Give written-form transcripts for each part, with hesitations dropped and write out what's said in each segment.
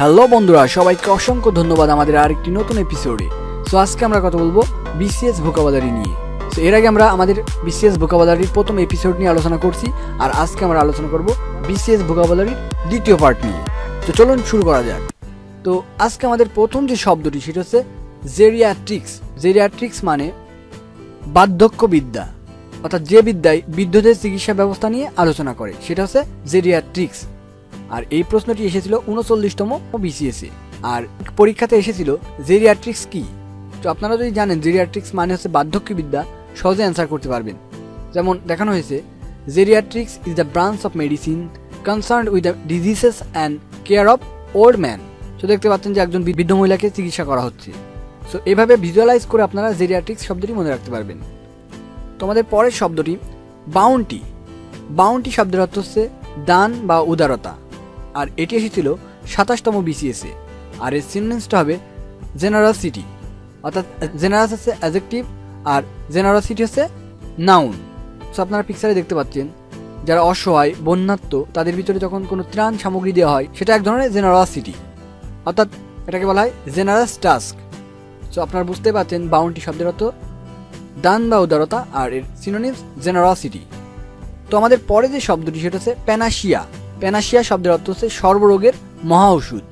Hello বন্ধুরা, সবাইকে অসংখ্য ধন্যবাদ আমাদের আরেকটি নতুন এপিসোডে। সো আজকে আমরা কথা বলবো বিসিএস ভোকাবুলারি নিয়ে। সো এর আগে আমরা আমাদের বিসিএস ভোকাবুলারির প্রথম এপিসোড নিয়ে আলোচনা করছি, আর আজকে আমরা আলোচনা করব বিসিএস ভোকাবুলারির দ্বিতীয় পার্ট নিয়ে। তো চলুন শুরু করা যাক। তো আজকে আমাদের প্রথম যে শব্দটি সেটা হচ্ছে জেরিয়াট্রিক্স। জেরিয়াট্রিক্স মানে বার্ধক্য বিদ্যা, অর্থাৎ যে বিদ্যায় বৃদ্ধদের চিকিৎসা ব্যবস্থা নিয়ে আলোচনা করে সেটা হচ্ছে জেরিয়াট্রিক্স। আর এই প্রশ্নটি এসেছিল 39তম বিসিএসে, আর পরীক্ষাতে এসেছিল জেরিয়াট্রিক্স কি। তো আপনারা যদি জানেন জেরিয়াট্রিক্স মানে হচ্ছে বার্ধক্য বিদ্যা, সহজে অ্যান্সার করতে পারবেন। যেমন দেখানো হয়েছে, geriatrics is the branch of medicine concerned with the diseases and care of old man. তো দেখতে পাচ্ছেন যে একজন বৃদ্ধ মহিলাকে চিকিৎসা করা হচ্ছে। সো এভাবে ভিজুয়ালাইজ করে আপনারা জেরিয়াট্রিক্স শব্দটি মনে রাখতে পারবেন। তোমাদের পরের শব্দটি বাউন্টি। বাউন্টি শব্দের অর্থ হচ্ছে দান বা উদারতা, আর এটি এসেছিল 27তম বিসিএসে। আর এর সিনোনিমসটা হবে জেনারসিটি, অর্থাৎ জেনারাস হচ্ছে অ্যাডজেক্টিভ আর জেনারসিটি হচ্ছে নাউন। সো আপনারা পিকচারে দেখতে পাচ্ছেন যারা অসহায় বন্যাত্ম তাদের ভিতরে যখন কোনো ত্রাণ সামগ্রী দেওয়া হয় সেটা এক ধরনের জেনারসিটি, অর্থাৎ এটাকে বলা হয় জেনারাস টাস্ক। সো আপনারা বুঝতে পারছেন বাউন্টি শব্দের অর্থ দান বা উদারতা, আর এর সিনোনিমস জেনারসিটি। তো আমাদের পরে যে শব্দটি সেটা হচ্ছে প্যানাশিয়া। প্যানাশিয়া শব্দের অর্থ হচ্ছে সর্বরোগের মহা ওষুধ,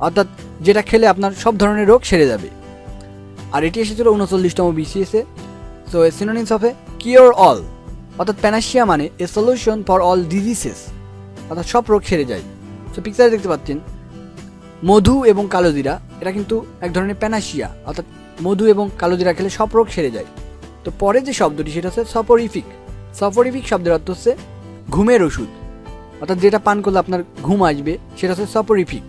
অর্থাৎ যেটা খেলে আপনার সব ধরনের রোগ সেরে যাবে। আর এটি এসেছিল 39তম বিসিএসে। So a synonyms of a cure all, অর্থাৎ প্যানাশিয়া মানে a solution for all diseases, অর্থাৎ সব রোগ সেরে যায়। সো পিকচারে দেখতে পাচ্ছেন মধু এবং কালোজিরা, এটা কিন্তু এক ধরনের প্যানাশিয়া, অর্থাৎ মধু এবং কালোজিরা খেলে সব রোগ সেরে যায়। তো পরে যে শব্দটি সেটা হচ্ছে সপরিফিক। সপরিফিক শব্দের অর্থ হচ্ছে ঘুমের ওষুধ, অর্থাৎ যেটা পান করলে আপনার ঘুম আসবে সেটা হচ্ছে সপরিফিক।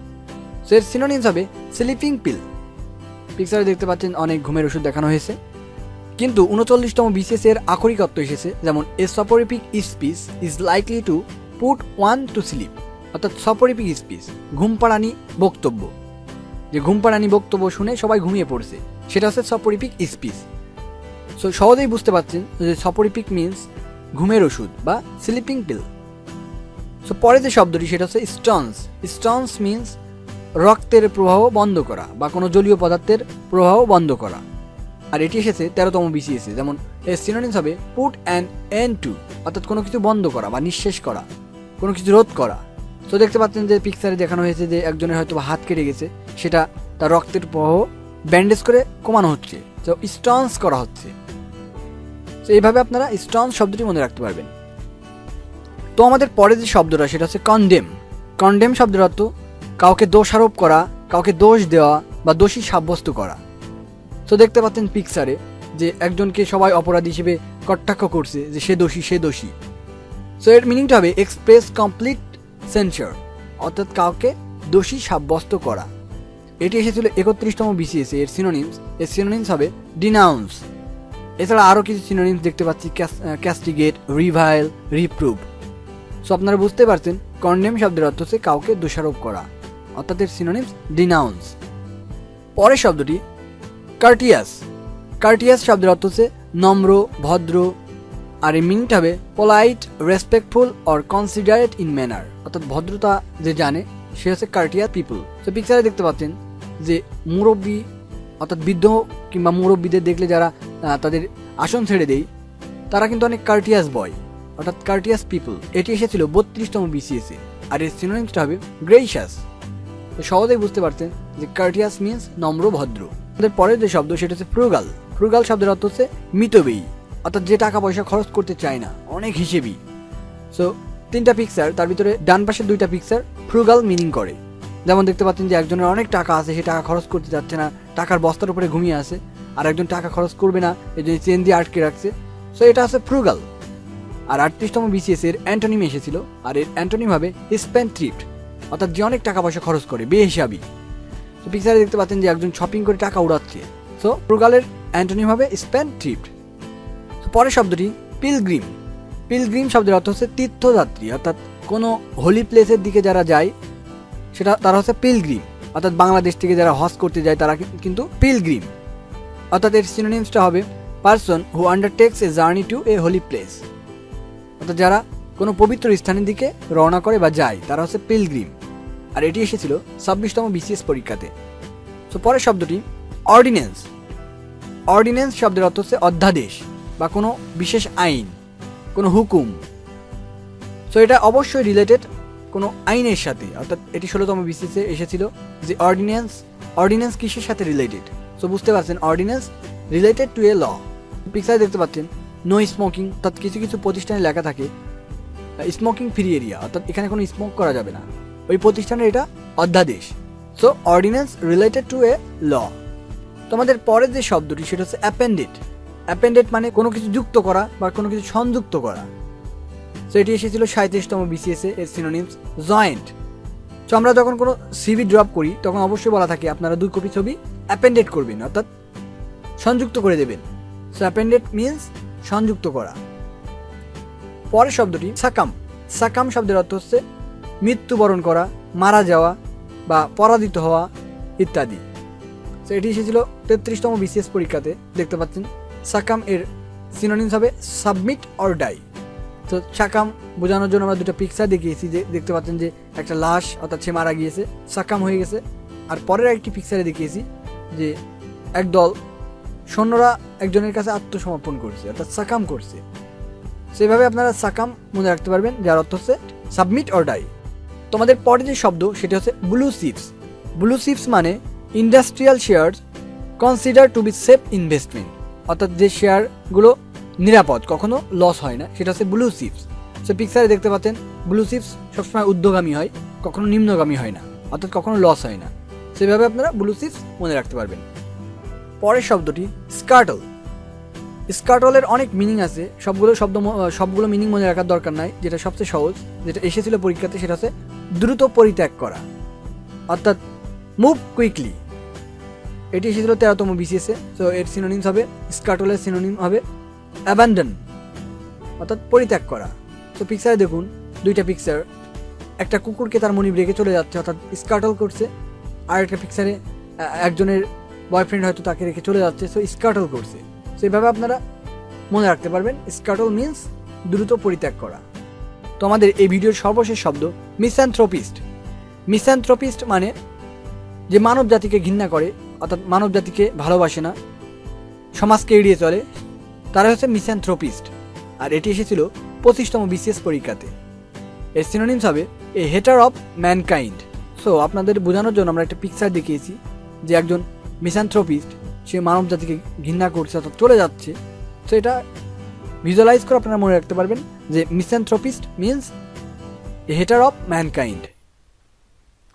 সো এর সিনোনিমস হবে স্লিপিং পিল। পিকচারে দেখতে পাচ্ছেন অনেক ঘুমের ওষুধ দেখানো হয়েছে, কিন্তু 39তম বিসিএস এর আক্ষরিক অর্থ এসেছে যেমন a soporific speech is likely to put one to sleep, অর্থাৎ সপরিফিক স্পিচ ঘুম পাড়ানি বক্তব্য, যে ঘুম পাড়ানি বক্তব্য শুনে সবাই ঘুমিয়ে পড়ছে সেটা হচ্ছে সপরিফিক স্পিচ। সো সহজেই বুঝতে পারছেন যে সপরিফিক মিনস ঘুমের ওষুধ বা স্লিপিং পিল। সো পরে যে শব্দটি সেটা হচ্ছে স্টন্স। স্টন্স মিনস রক্তের প্রবাহ বন্ধ করা বা কোনো জলীয় পদার্থের প্রবাহ বন্ধ করা, আর এটি এসেছে 13তম বিসিএসে। যেমন এর সিনোনিমস হবে পুট অ্যান এন্ড টু, অর্থাৎ কোনো কিছু বন্ধ করা বা নিঃশেষ করা, কোনো কিছু রোধ করা। তো দেখতে পাচ্ছেন যে পিকচারে দেখানো হয়েছে যে একজনের হয়তো হাত কেটে গেছে, সেটা তার রক্তের প্রবাহ ব্যান্ডেজ করে কমানো হচ্ছে, তো স্টন্স করা হচ্ছে। তো এইভাবে আপনারা স্টন্স শব্দটি মনে রাখতে পারবেন। তো আমাদের পরে যে শব্দটা সেটা হচ্ছে কন্ডেম। কন্ডেম শব্দের অর্থ কাউকে দোষারোপ করা, কাউকে দোষ দেওয়া বা দোষী সাব্যস্ত করা। তো দেখতে পাচ্ছেন পিকচারে যে একজনকে সবাই অপরাধী হিসেবে কটাক্ষ করছে যে সে দোষী, সে দোষী। সো এর মিনিংটা হবে এক্সপ্রেস কমপ্লিট সেন্সার, অর্থাৎ কাউকে দোষী সাব্যস্ত করা। এটি এসেছিল 31তম বিসিএসে। এর সিনোনিমস হবে ডিনাউন্স। এছাড়া আরও কিছু সিনোনিমস দেখতে পাচ্ছি, ক্যাস্টিগেট, রিভাইল, রিপ্রুভ। সো আপনারা বুঝতে পারছেন কন্ডেম শব্দের অর্থ হচ্ছে কাউকে দোষারোপ করা, অর্থাৎ এর সিনোনিমস ডিনাউন্স। পরের শব্দটি কার্টিয়াস। কার্টিয়াস শব্দের অর্থ হচ্ছে নম্র, ভদ্র, আর এই মিনিংটা হবে polite, respectful or considerate in manner, অর্থাৎ ভদ্রতা যে জানে সে হচ্ছে কার্টিয়াস পিপল। তো পিকচারে দেখতে পাচ্ছেন যে মুরব্বী, অর্থাৎ বৃদ্ধ কিংবা মুরব্বীদের দেখলে যারা তাদের আসন ছেড়ে দেয় তারা কিন্তু অনেক কার্টিয়াস বয়, অর্থাৎ কার্টিয়াস পিপল। এটি এসেছিল 32তম বিসিএসে, আর এর সিনোনিমসটা হবে গ্রেসিয়াস। তো সহজেই বুঝতে পারছেন যে কার্টিয়াস মিনস নম্র, ভদ্র। আমাদের পরের যে শব্দ সেটা হচ্ছে ফ্রুগাল। ফ্রুগাল শব্দের অর্থ হচ্ছে মিতব্যয়ী, অর্থাৎ যে টাকা পয়সা খরচ করতে চায় না, অনেক হিসেবি। সো 3টা পিকচার, তার ভিতরে ডান পাশে 2টা পিকচার ফ্রুগাল মিনিং করে। যেমন দেখতে পাচ্ছেন যে একজনের অনেক টাকা আছে, সে টাকা খরচ করতে যাচ্ছে না, টাকার বস্তার উপরে ঘুমিয়ে আছে, আর একজন টাকা খরচ করবে না, এই জন্য চেন দিয়ে আটকে রাখছে। সো এটা হচ্ছে ফ্রুগাল। আর 38তম বিসিএস এর অ্যান্টোনিম এসেছিল, আর এর অ্যান্টোনিম হবে স্পেন্ডথ্রিফট, অর্থাৎ যে অনেক টাকা পয়সা খরচ করে, বেহিসাবি। তো পিকচারে দেখতে পাচ্ছেন যে একজন শপিং করে টাকা উড়াচ্ছে। সো ফ্রুগালের অ্যান্টোনিম হবে স্পেন্ডথ্রিফট। তো পরের শব্দটি পিলগ্রিম। পিলগ্রিম শব্দের অর্থ হচ্ছে তীর্থযাত্রী, অর্থাৎ কোনো হোলি প্লেসের দিকে যারা যায় সেটা তারা হচ্ছে পিলগ্রিম, অর্থাৎ বাংলাদেশ থেকে যারা হজ করতে যায় তারা কিন্তু পিলগ্রিম, অর্থাৎ এর সিনোনিমসটা হবে person who undertakes a journey to a holy place, অর্থাৎ যারা কোনো পবিত্র স্থানের দিকে রওনা করে বা যায় তারা হচ্ছে পিলগ্রিম। আর এটি এসেছিল 26তম বিসিএস পরীক্ষাতে। তো পরের শব্দটি অর্ডিন্যান্স। অর্ডিন্যান্স শব্দের অর্থ হচ্ছে অধ্যাদেশ বা কোনো বিশেষ আইন, কোনো হুকুম। সো এটা অবশ্যই রিলেটেড কোনো আইনের সাথে, অর্থাৎ এটি 16তম বিসিএসে এসেছিল যে অর্ডিন্যান্স কিসের সাথে রিলেটেড। সো বুঝতে পারছেন, অর্ডিন্যান্স রিলেটেড টু এ ল। পিকচারে দেখতে পাচ্ছেন নো স্মোকিং, অর্থাৎ কিছু কিছু প্রতিষ্ঠানে লেখা থাকে স্মোকিং ফ্রি এরিয়া, অর্থাৎ এখানে কোনো স্মোক করা যাবে না, ওই প্রতিষ্ঠানের এটা অধ্যাদেশ। সো অর্ডিন্যান্স রিলেটেড টু এ ল। তো আমাদের পরের যে শব্দটি সেটা হচ্ছে অ্যাপেন্ডেড। অ্যাপেন্ডেড মানে কোনো কিছু যুক্ত করা বা কোনো কিছু সংযুক্ত করা। সো এটি এসেছিল 37তম বিসিএসে। এর সিনোনিমস জয়েন্ট। সো আমরা যখন কোনো সিভি ড্রপ করি তখন অবশ্যই বলা থাকে আপনারা 2 কপি ছবি অ্যাপেন্ডেড করবেন, অর্থাৎ সংযুক্ত করে দেবেন। সো অ্যাপেন্ডেড মিনস সংযুক্ত করা। পরের শব্দটি সাকাম। সাকাম শব্দের অর্থ হচ্ছে মৃত্যুবরণ করা, মারা যাওয়া বা পরাজিত হওয়া ইত্যাদি। সো এটি এসেছিল 33তম বিসিএস পরীক্ষাতে। দেখতে পাচ্ছেন সাকাম এর সিনোনিমস হবে সাবমিট অর ডাই। তো সাকাম বোঝানোর জন্য আমরা 2টা পিকচার দেখিয়েছি, যে দেখতে পাচ্ছেন যে একটা লাশ, অর্থাৎ সে মারা গিয়েছে, সাকাম হয়ে গেছে। আর পরের একটি পিকচারে দেখিয়েছি যে একদল সৈন্যরা একজনের কাছে আত্মসমর্পণ করছে, অর্থাৎ সাকাম করছে। সেভাবে আপনারা সাকাম মনে রাখতে পারবেন, যার অর্থ হচ্ছে সাবমিট অর ডাই। তোমাদের পরে যে শব্দ সেটা হচ্ছে ব্লু চিপস। ব্লু চিপস মানে industrial shares consider to be safe investment, অর্থাৎ যে শেয়ারগুলো নিরাপদ, কখনো লস হয় না, সেটা হচ্ছে ব্লু চিপস। সে পিকচারে দেখতে পাচ্ছেন ব্লু চিপস সবসময় ঊর্ধ্বগামী হয়, কখনো নিম্নগামী হয় না, অর্থাৎ কখনো লস হয় না। সেভাবে আপনারা ব্লু চিপস মনে রাখতে পারবেন। পরের শব্দটি স্কাটল। স্কাটলের অনেক মিনিং আছে, সবগুলো মিনিং মনে রাখার দরকার নাই। যেটা সবচেয়ে সহজ, যেটা এসেছিল পরীক্ষাতে, সেটা হচ্ছে দ্রুত পরিত্যাগ করা, অর্থাৎ মুভ কুইকলি। এটি এসেছিল 13তম বিসিএসে। তো এর সিনোনিমস হবে, স্কাটলের সিনোনিম হবে অ্যাবান্ডন, অর্থাৎ পরিত্যাগ করা। তো পিকচারে দেখুন 2টা পিকচার, একটা কুকুরকে তার মনিব রেখে চলে যাচ্ছে, অর্থাৎ স্কাটল করছে। আর একটা পিকচারে একজনের বয়ফ্রেন্ড হয়তো তাকে রেখে চলে যাচ্ছে, সো স্কাটল করছে। সেইভাবে আপনারা মনে রাখতে পারবেন, স্কাটল মিন্স দ্রুত পরিত্যাগ করা। তো আমাদের এই ভিডিওর সর্বশেষ শব্দ মিসানথ্রোপিস্ট। মিসানথ্রোপিস্ট মানে যে মানব জাতিকে ঘৃণা করে, অর্থাৎ মানব জাতিকে ভালোবাসে না, সমাজকে এড়িয়ে চলে, তারা হচ্ছে মিসানথ্রোপিস্ট। আর এটি এসেছিল 25তম বিসিএস পরীক্ষাতে। এর সিনোনিমস হবে এ হেটার অফ ম্যানকাইন্ড। সো আপনাদের বোঝানোর জন্য আমরা একটা পিকচার দেখিয়েছি যে একজন মিসানথ্রোপিস্ট, সে মানব জাতিকে ঘৃণা করছে, অর্থাৎ চলে যাচ্ছে। সো এটা ভিজুয়ালাইজ করে আপনারা মনে রাখতে পারবেন যে misanthropist means a hater of mankind.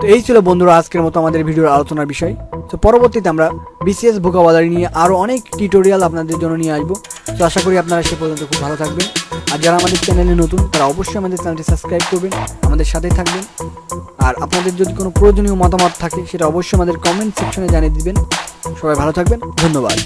তো এই ছিল বন্ধুরা আজকের মতো আমাদের ভিডিওর আলোচনার বিষয়। তো পরবর্তীতে আমরা বিসিএস ভোকাবুলারি নিয়ে আরও অনেক টিউটোরিয়াল আপনাদের জন্য নিয়ে আসবো। তো আশা করি আপনারা সে পর্যন্ত খুব ভালো থাকবেন। আর যারা আমাদের চ্যানেলে নতুন, তারা অবশ্যই আমাদের চ্যানেলটি সাবস্ক্রাইব করবেন, আমাদের সাথেই থাকবেন। আর আপনাদের যদি কোনো প্রয়োজনীয় মতামত থাকে সেটা অবশ্যই আমাদের কমেন্ট সেকশনে জানিয়ে দিবেন। সবাই ভালো থাকবেন, ধন্যবাদ।